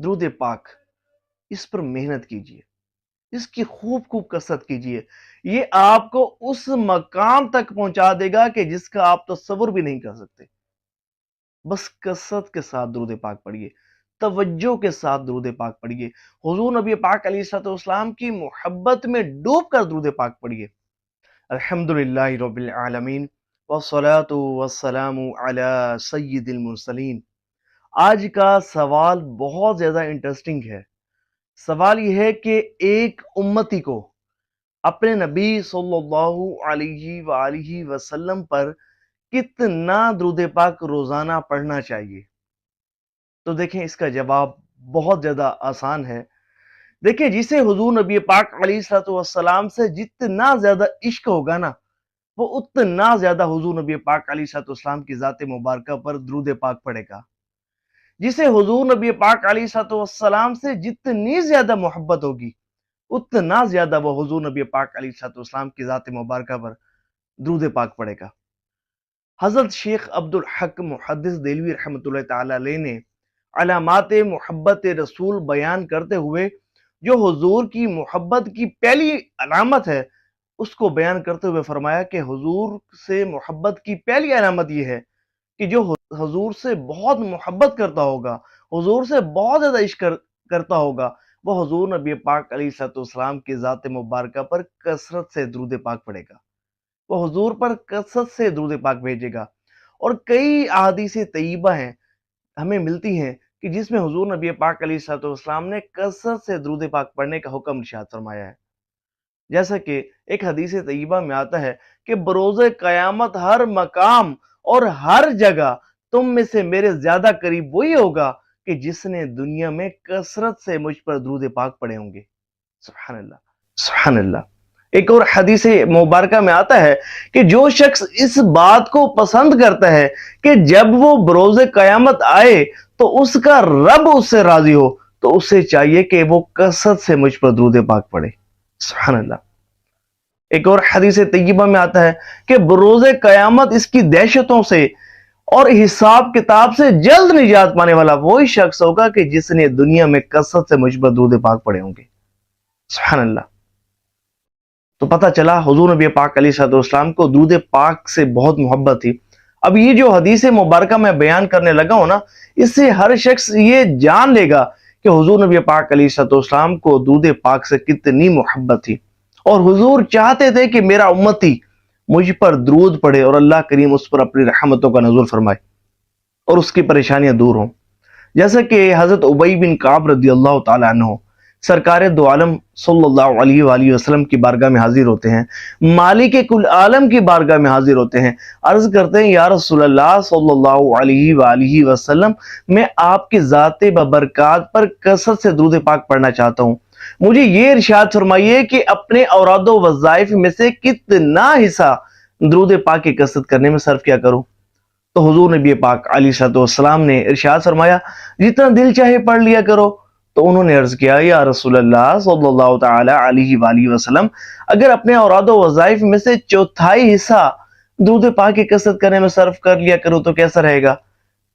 درود پاک، اس پر محنت کیجئے، اس کی خوب خوب کثرت کیجئے. یہ آپ کو اس مقام تک پہنچا دے گا کہ جس کا آپ تصور بھی نہیں کر سکتے. بس کثرت کے ساتھ درود پاک پڑھیے، توجہ کے ساتھ درود پاک پڑھیے، حضور نبی پاک علیہ السلام کی محبت میں ڈوب کر درود پاک پڑھیے. الحمدللہ رب العالمین والصلاة والسلام علی سید المرسلین. آج کا سوال بہت زیادہ انٹرسٹنگ ہے. سوال یہ ہے کہ ایک امتی کو اپنے نبی صلی اللہ علیہ وآلہ وسلم پر کتنا درود پاک روزانہ پڑھنا چاہیے؟ تو دیکھیں اس کا جواب بہت زیادہ آسان ہے. دیکھیں جسے حضور نبی پاک علیہ السلام سے جتنا زیادہ عشق ہوگا نا، وہ اتنا زیادہ حضور نبی پاک علیہ السلام کی ذات مبارکہ پر درود پاک پڑھے گا. جسے حضور نبی پاک علیہ السلام سے جتنی زیادہ محبت ہوگی، اتنا زیادہ وہ حضور نبی پاک علیہ السلام کی ذات مبارکہ پر درود پاک پڑھے گا. حضرت شیخ عبدالحق محدث دہلوی رحمۃ اللہ تعالی علیہ نے علامات محبت رسول بیان کرتے ہوئے جو حضور کی محبت کی پہلی علامت ہے اس کو بیان کرتے ہوئے فرمایا کہ حضور سے محبت کی پہلی علامت یہ ہے کہ جو حضور سے بہت محبت کرتا ہوگا، حضور سے بہت زیادہ عشق کرتا ہوگا، وہ حضور نبی پاک علیہ السلام کی ذات مبارکہ پر کثرت سے درود پاک پڑھے گا، وہ حضور پر کثرت سے درود پاک بھیجے گا. اور کئی احادیث طیبہ ہیں ہمیں ملتی ہیں کہ جس میں حضور نبی پاک علیہ السلام نے کثرت سے درود پاک پڑھنے کا حکم ارشاد فرمایا ہے. جیسا کہ ایک حدیث طیبہ میں آتا ہے کہ بروز قیامت ہر مقام اور ہر جگہ تم میں سے میرے زیادہ قریب وہی ہوگا کہ جس نے دنیا میں کثرت سے مجھ پر درود پاک پڑھے ہوں گے. سبحان اللہ، سبحان اللہ. ایک اور حدیث مبارکہ میں آتا ہے کہ جو شخص اس بات کو پسند کرتا ہے کہ جب وہ بروز قیامت آئے تو اس کا رب اس سے راضی ہو، تو اسے چاہیے کہ وہ کثرت سے مجھ پر درود پاک پڑھے. سبحان اللہ. ایک اور حدیث طیبہ میں آتا ہے کہ بروز قیامت اس کی دہشتوں سے اور حساب کتاب سے جلد نجات پانے والا وہی شخص ہوگا کہ جس نے دنیا میں کثرت سے مجھ پر درود پاک پڑھے ہوں گے. سبحان اللہ. تو پتہ چلا حضور نبی پاک علیہ السلام کو درود پاک سے بہت محبت تھی. اب یہ جو حدیث مبارکہ میں بیان کرنے لگا ہوں نا، اس سے ہر شخص یہ جان لے گا کہ حضور نبی پاک علیہ السلام کو درود پاک سے کتنی محبت تھی، اور حضور چاہتے تھے کہ میرا امتی مجھ پر درود پڑھے اور اللہ کریم اس پر اپنی رحمتوں کا نزول فرمائے اور اس کی پریشانیاں دور ہوں. جیسا کہ حضرت ابی بن کعب رضی اللہ تعالی عنہ سرکار دو عالم صلی اللہ علیہ وآلہ وسلم کی بارگاہ میں حاضر ہوتے ہیں، مالک کل عالم کی بارگاہ میں حاضر ہوتے ہیں، عرض کرتے ہیں یا رسول اللہ صلی اللہ علیہ وآلہ وسلم، میں آپ کی ذات ببرکات پر کثرت سے درود پاک پڑھنا چاہتا ہوں، مجھے یہ ارشاد فرمائیے کہ اپنے اوراد و وظائف میں سے کتنا حصہ درود پاک کی کثرت کرنے میں صرف کیا کروں؟ تو حضور نبی پاک علیہ السلام نے ارشاد فرمایا جتنا دل چاہے پڑھ لیا کرو. تو انہوں نے عرض کیا یا رسول اللہ صلی اللہ تعالی علیہ وآلہ وسلم، اگر اپنے اوراد و وظائف میں سے چوتھائی حصہ درود پاک کی کثرت کرنے میں صرف کر لیا کرو تو کیسا رہے گا؟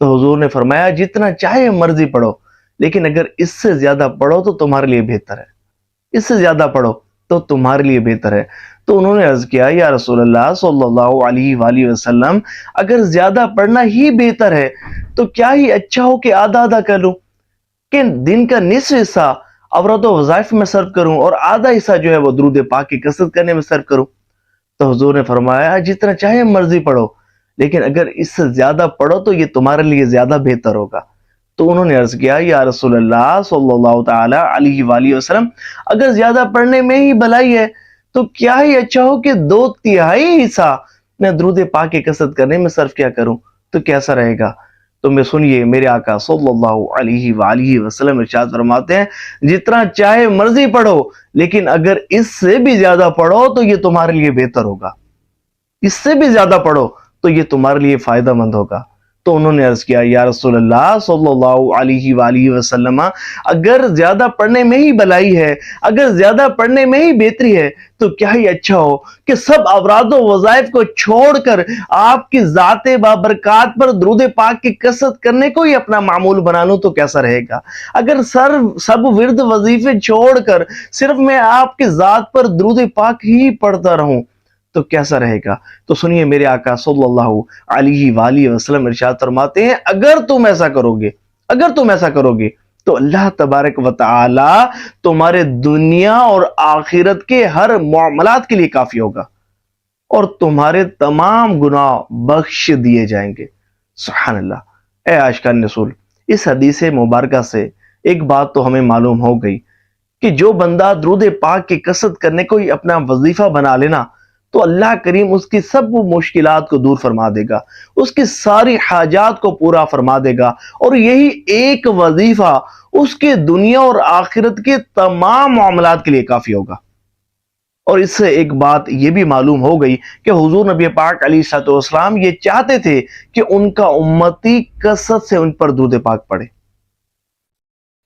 تو حضور نے فرمایا جتنا چاہے مرضی پڑھو، لیکن اگر اس سے زیادہ پڑھو تو تمہارے لیے بہتر ہے، اس سے زیادہ پڑھو تو تمہارے لیے بہتر ہے. تو انہوں نے عرض کیا یا رسول اللہ صلی اللہ علیہ وآلہ وسلم، اگر زیادہ پڑھنا ہی بہتر ہے تو کیا ہی اچھا ہو کہ آدھا آدھا کر لوں، کہ دن کا نصف حصہ اوراد و وظائف میں صرف کروں اور آدھا حصہ جو ہے وہ درود پاک کی کثرت کرنے میں صرف کروں. تو حضور نے فرمایا جتنا چاہے مرضی پڑھو، لیکن اگر اس سے زیادہ پڑھو تو یہ تمہارے لیے زیادہ بہتر ہوگا. تو انہوں نے عرض کیا یا رسول اللہ صلی اللہ تعالی علیہ وآلہ وسلم، اگر زیادہ پڑھنے میں ہی بھلائی ہے تو کیا ہی اچھا ہو کہ 2/3 حصہ میں درود پاک کی کثرت کرنے میں صرف کیا کروں تو کیسا رہے گا؟ تو میں سنیے میرے آقا صلی اللہ علیہ وآلہ وسلم ارشاد فرماتے ہیں جتنا چاہے مرضی پڑھو، لیکن اگر اس سے بھی زیادہ پڑھو تو یہ تمہارے لیے بہتر ہوگا، اس سے بھی زیادہ پڑھو تو یہ تمہارے لیے فائدہ مند ہوگا. تو انہوں نے عرض کیا یا رسول اللہ صلی اللہ علیہ وآلہ وسلم، اگر زیادہ پڑھنے میں ہی بلائی ہے، اگر زیادہ پڑھنے میں ہی بہتری ہے تو کیا ہی اچھا ہو کہ سب اوراد و وظائف کو چھوڑ کر آپ کی ذات بابرکات پر درود پاک کی کثرت کرنے کو ہی اپنا معمول بنا لوں تو کیسا رہے گا؟ اگر سب ورد وظیفے چھوڑ کر صرف میں آپ کی ذات پر درود پاک ہی پڑھتا رہوں تو کیسا رہے گا؟ تو سنیے میرے آقا صلی اللہ علیہ وآلہ وسلم ارشاد فرماتے ہیں اگر تم ایسا کرو گے تو اللہ تبارک و تعالی تمہارے دنیا اور آخرت کے ہر معاملات کے لیے کافی ہوگا اور تمہارے تمام گناہ بخش دیے جائیں گے۔ سبحان اللہ۔ اے عاشقان رسول، اس حدیث مبارکہ سے ایک بات تو ہمیں معلوم ہو گئی کہ جو بندہ درود پاک کی کثرت کرنے کو ہی اپنا وظیفہ بنا لینا تو اللہ کریم اس کی سب مشکلات کو دور فرما دے گا، اس کی ساری حاجات کو پورا فرما دے گا، اور یہی ایک وظیفہ اس کے دنیا اور آخرت کے تمام معاملات کے لیے کافی ہوگا۔ اور اس سے ایک بات یہ بھی معلوم ہو گئی کہ حضور نبی پاک علیہ الصلوۃ والسلام یہ چاہتے تھے کہ ان کا امتی کثرت سے ان پر درود پاک پڑھے،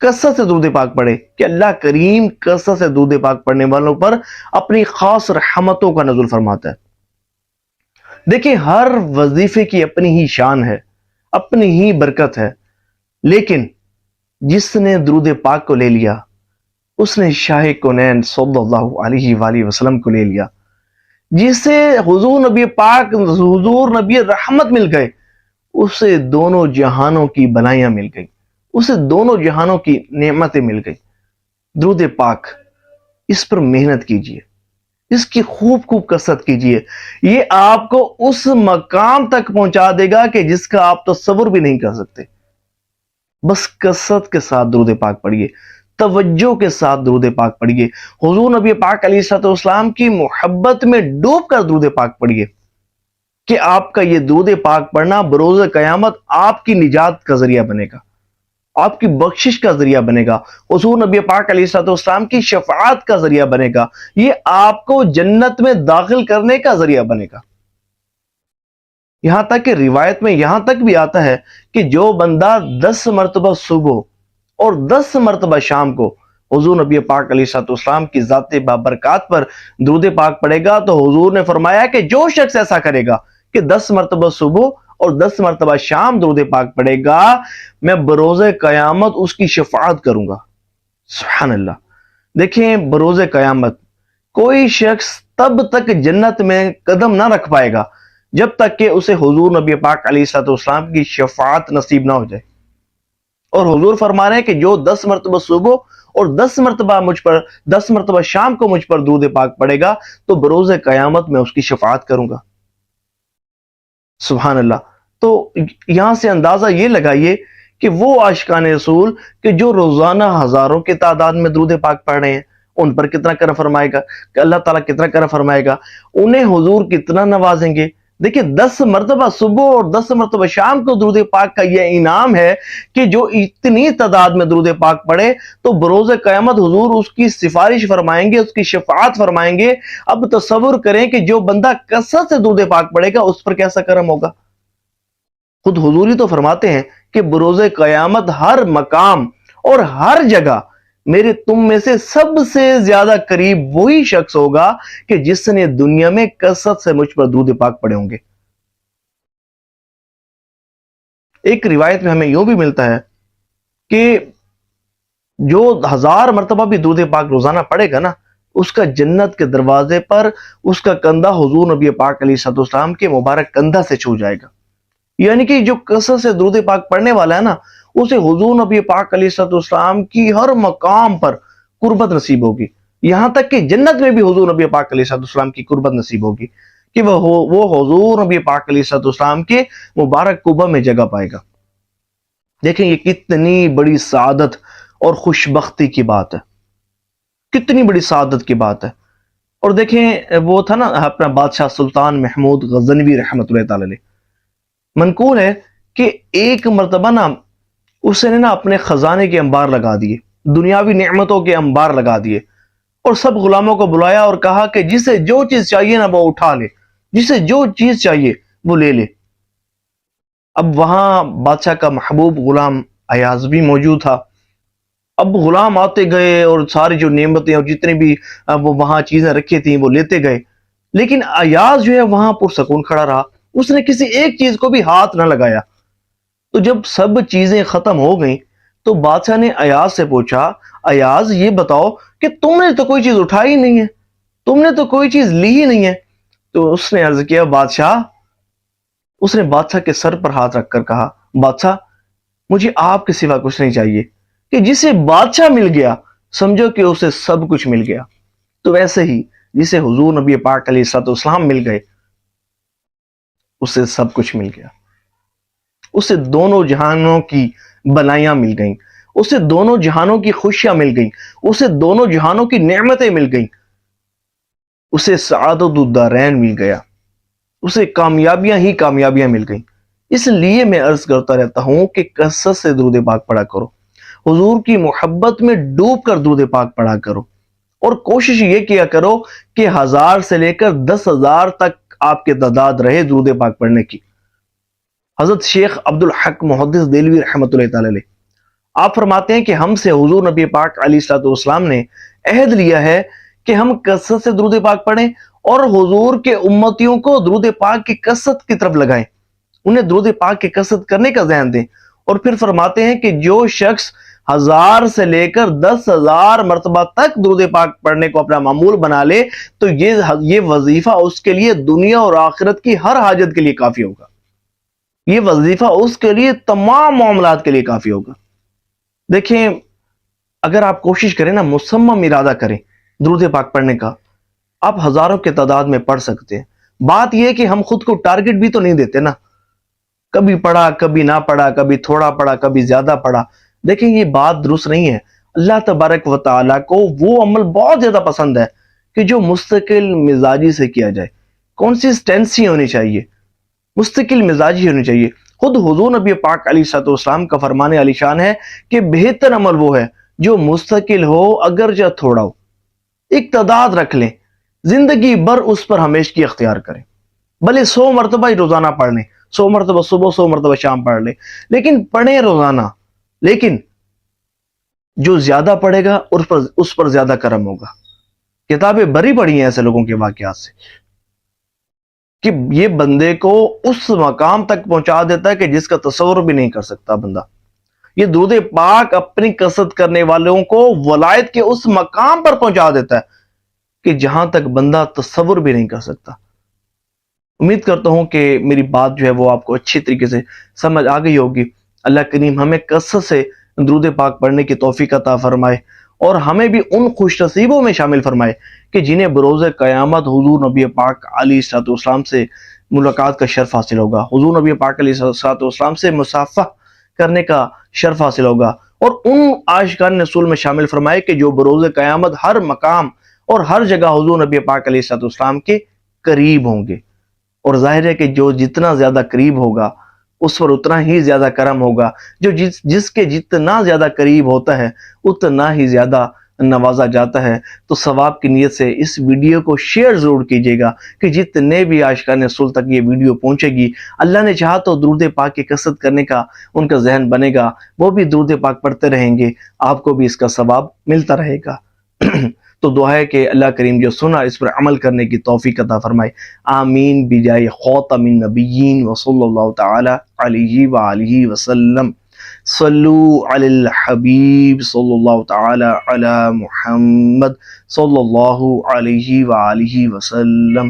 کثرت سے درود پاک پڑھے، کہ اللہ کریم کثرت سے درود پاک پڑھنے والوں پر اپنی خاص رحمتوں کا نزول فرماتا ہے۔ دیکھیں ہر وظیفے کی اپنی ہی شان ہے، اپنی ہی برکت ہے، لیکن جس نے درود پاک کو لے لیا اس نے شاہ کونین صلی اللہ علیہ وآلہ وسلم کو لے لیا، جسے حضور نبی پاک، حضور نبی رحمت مل گئے، اسے دونوں جہانوں کی بلائیاں مل گئی، اسے دونوں جہانوں کی نعمتیں مل گئی۔ درود پاک، اس پر محنت کیجئے، اس کی خوب خوب کثرت کیجئے، یہ آپ کو اس مقام تک پہنچا دے گا کہ جس کا آپ تصور بھی نہیں کر سکتے۔ بس کثرت کے ساتھ درود پاک پڑھیے، توجہ کے ساتھ درود پاک پڑھیے، حضور نبی پاک علیہ الصلوۃ والسلام کی محبت میں ڈوب کر درود پاک پڑھیے کہ آپ کا یہ درود پاک پڑھنا بروز قیامت آپ کی نجات کا ذریعہ بنے گا، آپ کی بخشش کا ذریعہ بنے گا، حضور نبی پاک علیہ الصلوۃ والسلام کی شفاعت کا ذریعہ بنے گا، یہ آپ کو جنت میں داخل کرنے کا ذریعہ بنے گا۔ یہاں تک کہ روایت میں یہاں تک بھی آتا ہے کہ جو بندہ 10 مرتبہ صبح اور 10 مرتبہ شام کو حضور نبی پاک علیہ الصلوۃ والسلام کی ذات بابرکات پر درود پاک پڑھے گا تو حضور نے فرمایا کہ جو شخص ایسا کرے گا کہ 10 مرتبہ صبح اور 10 مرتبہ شام درود پاک پڑھے گا، میں بروز قیامت اس کی شفاعت کروں گا۔ سبحان اللہ۔ دیکھیں بروز قیامت کوئی شخص تب تک جنت میں قدم نہ رکھ پائے گا جب تک کہ اسے حضور نبی پاک علیہ الصلوۃ والسلام کی شفاعت نصیب نہ ہو جائے، اور حضور فرما رہے ہیں کہ جو 10 مرتبہ صبح اور 10 مرتبہ مجھ پر 10 مرتبہ شام کو مجھ پر درود پاک پڑے گا تو بروز قیامت میں اس کی شفاعت کروں گا۔ سبحان اللہ۔ تو یہاں سے اندازہ یہ لگائیے کہ وہ عاشقان رسول کہ جو روزانہ ہزاروں کی تعداد میں درود پاک پڑھ رہے ہیں، ان پر کتنا کرم فرمائے گا، کہ اللہ تعالیٰ کتنا کرم فرمائے گا، انہیں حضور کتنا نوازیں گے۔ دیکھیں 10 مرتبہ صبح اور 10 مرتبہ شام کو درود پاک کا یہ انعام ہے کہ جو اتنی تعداد میں درود پاک پڑھے تو بروز قیامت حضور اس کی سفارش فرمائیں گے، اس کی شفاعت فرمائیں گے۔ اب تصور کریں کہ جو بندہ کثرت سے درود پاک پڑھے گا اس پر کیسا کرم ہوگا۔ خود حضور ہی تو فرماتے ہیں کہ بروز قیامت ہر مقام اور ہر جگہ میرے تم میں سے سب سے زیادہ قریب وہی شخص ہوگا کہ جس نے دنیا میں کثرت سے مجھ پر درود پاک پڑھے ہوں گے۔ ایک روایت میں ہمیں یوں بھی ملتا ہے کہ جو 1000 مرتبہ بھی درود پاک روزانہ پڑھے گا نا، اس کا جنت کے دروازے پر اس کا کندھا حضور نبی پاک علیہ الصلوۃ والسلام کے مبارک کندھا سے چھو جائے گا۔ یعنی کہ جو کثرت سے درود پاک پڑھنے والا ہے نا، اسے حضور نبی پاک علیہ الصلوۃ والسلام کی ہر مقام پر قربت نصیب ہوگی، یہاں تک کہ جنت میں بھی حضور نبی پاک علیہ الصلوۃ والسلام کی قربت نصیب ہوگی کہ وہ حضور نبی پاک علیہ الصلوۃ والسلام کے مبارک قبہ میں جگہ پائے گا۔ دیکھیں یہ کتنی بڑی سعادت اور خوش بختی کی بات ہے، کتنی بڑی سعادت کی بات ہے۔ اور دیکھیں وہ تھا نا اپنا بادشاہ سلطان محمود غزنوی رحمۃ اللہ تعالی علیہ، منقول ہے کہ ایک مرتبہ نا اس نے نا اپنے خزانے کے انبار لگا دیے، دنیاوی نعمتوں کے انبار لگا دیے، اور سب غلاموں کو بلایا اور کہا کہ جسے جو چیز چاہیے نا وہ اٹھا لے، جسے جو چیز چاہیے وہ لے لے۔ اب وہاں بادشاہ کا محبوب غلام ایاز بھی موجود تھا. اب غلام آتے گئے اور ساری جو نعمتیں اور جتنی بھی وہ وہاں چیزیں رکھی تھیں وہ لیتے گئے. لیکن ایاز جو ہے وہاں پرسکون کھڑا رہا. اس نے کسی ایک چیز کو بھی ہاتھ نہ لگایا. تو جب سب چیزیں ختم ہو گئیں تو بادشاہ نے ایاز سے پوچھا، ایاز یہ بتاؤ کہ تم نے تو کوئی چیز اٹھائی نہیں ہے، تم نے تو کوئی چیز لی ہی نہیں ہے. تو اس نے عرض کیا بادشاہ، اس نے بادشاہ کے سر پر ہاتھ رکھ کر کہا، بادشاہ مجھے آپ کے سوا کچھ نہیں چاہیے، کہ جسے بادشاہ مل گیا سمجھو کہ اسے سب کچھ مل گیا. تو ویسے ہی جسے حضور نبی پاک علیہ الصلوۃ والسلام مل گئے اسے سب کچھ مل گیا. اسے دونوں جہانوں کی بلائیاں مل گئیں، اسے دونوں جہانوں کی خوشیاں مل گئیں، اسے دونوں جہانوں کی نعمتیں مل گئیں، اسے سعادت الدارین مل گیا، اسے کامیابیاں ہی کامیابیاں مل گئیں. اس لیے میں عرض کرتا رہتا ہوں کہ کثرت سے درود پاک پڑھا کرو، حضور کی محبت میں ڈوب کر درود پاک پڑھا کرو، اور کوشش یہ کیا کرو کہ 1000 سے لے کر 10,000 تک آپ کے تعداد رہے درود پاک پڑھنے کی. حضرت شیخ عبد الحق محدث دہلوی رحمۃ اللہ تعالی علیہ آپ فرماتے ہیں کہ ہم سے حضور نبی پاک علیہ الصلوۃ والسلام نے عہد لیا ہے کہ ہم کثرت سے درود پاک پڑھیں اور حضور کے امتیوں کو درود پاک کی کثرت کی طرف لگائیں، انہیں درود پاک کی کثرت کرنے کا ذہن دیں. اور پھر فرماتے ہیں کہ جو شخص 1000 سے لے کر 10,000 مرتبہ تک درود پاک پڑھنے کو اپنا معمول بنا لے تو یہ وظیفہ اس کے لیے دنیا اور آخرت کی ہر حاجت کے لیے کافی ہوگا. یہ وظیفہ اس کے لیے تمام معاملات کے لیے کافی ہوگا. دیکھیں اگر آپ کوشش کریں نا، مصمم ارادہ کریں درود پاک پڑھنے کا، آپ ہزاروں کے تعداد میں پڑھ سکتے ہیں. بات یہ ہے کہ ہم خود کو ٹارگٹ بھی تو نہیں دیتے نا، کبھی پڑھا کبھی نہ پڑھا، کبھی تھوڑا پڑھا کبھی زیادہ پڑھا. دیکھیں یہ بات درست نہیں ہے. اللہ تبارک و تعالیٰ کو وہ عمل بہت زیادہ پسند ہے کہ جو مستقل مزاجی سے کیا جائے، کنسسٹنسی ہونی چاہیے، مستقل مزاجی ہونی چاہیے. خود حضور نبی پاک علیہ الصلوۃ والسلام کا فرمان علی شان ہے کہ بہتر عمل وہ ہے جو مستقل ہو اگرچہ تھوڑا ہو. ایک تعداد رکھ لیں، زندگی بھر اس پر ہمیشگی اختیار کریں، بھلے 100 مرتبہ ہی روزانہ پڑھ لیں، 100 مرتبہ صبح 100 مرتبہ شام پڑھ لیں، لیکن پڑھیں روزانہ. لیکن جو زیادہ پڑھے گا اس پر زیادہ کرم ہوگا. کتابیں بری پڑھی ہیں ایسے لوگوں کے واقعات سے کہ یہ بندے کو اس مقام تک پہنچا دیتا ہے کہ جس کا تصور بھی نہیں کر سکتا بندہ. یہ درود پاک اپنی کثرت کرنے والوں کو ولایت کے اس مقام پر پہنچا دیتا ہے کہ جہاں تک بندہ تصور بھی نہیں کر سکتا. امید کرتا ہوں کہ میری بات جو ہے وہ آپ کو اچھی طریقے سے سمجھ آ گئی ہوگی. اللہ کریم ہمیں کثرت سے درود پاک پڑھنے کی توفیق عطا فرمائے اور ہمیں بھی ان خوش نصیبوں میں شامل فرمائے کہ جنہیں بروز قیامت حضور نبی پاک علیہ الصلوۃ والسلام سے ملاقات کا شرف حاصل ہوگا، حضور نبی پاک علیہ الصلوۃ والسلام سے مصافحہ کرنے کا شرف حاصل ہوگا، اور ان عاشقان رسول میں شامل فرمائے کہ جو بروز قیامت ہر مقام اور ہر جگہ حضور نبی پاک علیہ الصلوۃ والسلام کے قریب ہوں گے. اور ظاہر ہے کہ جو جتنا زیادہ قریب ہوگا اس پر اتنا ہی زیادہ کرم ہوگا، جو جس کے جتنا زیادہ قریب ہوتا ہے اتنا ہی زیادہ نوازا جاتا ہے. تو ثواب کی نیت سے اس ویڈیو کو شیئر ضرور کیجیے گا کہ جتنے بھی عاشقان رسول تک یہ ویڈیو پہنچے گی، اللہ نے چاہا تو درود پاک کی کثرت کرنے کا ان کا ذہن بنے گا، وہ بھی درود پاک پڑھتے رہیں گے، آپ کو بھی اس کا ثواب ملتا رہے گا. تو دعا ہے کہ اللہ کریم جو سنا اس پر عمل کرنے کی توفیق عطا فرمائے. آمین بجائے خاتم النبیین وصلی اللہ تعالی علیہ وآلہ وسلم. صلو علی الحبیب صلی اللہ تعالی علی محمد صلی اللہ علیہ وآلہ وسلم.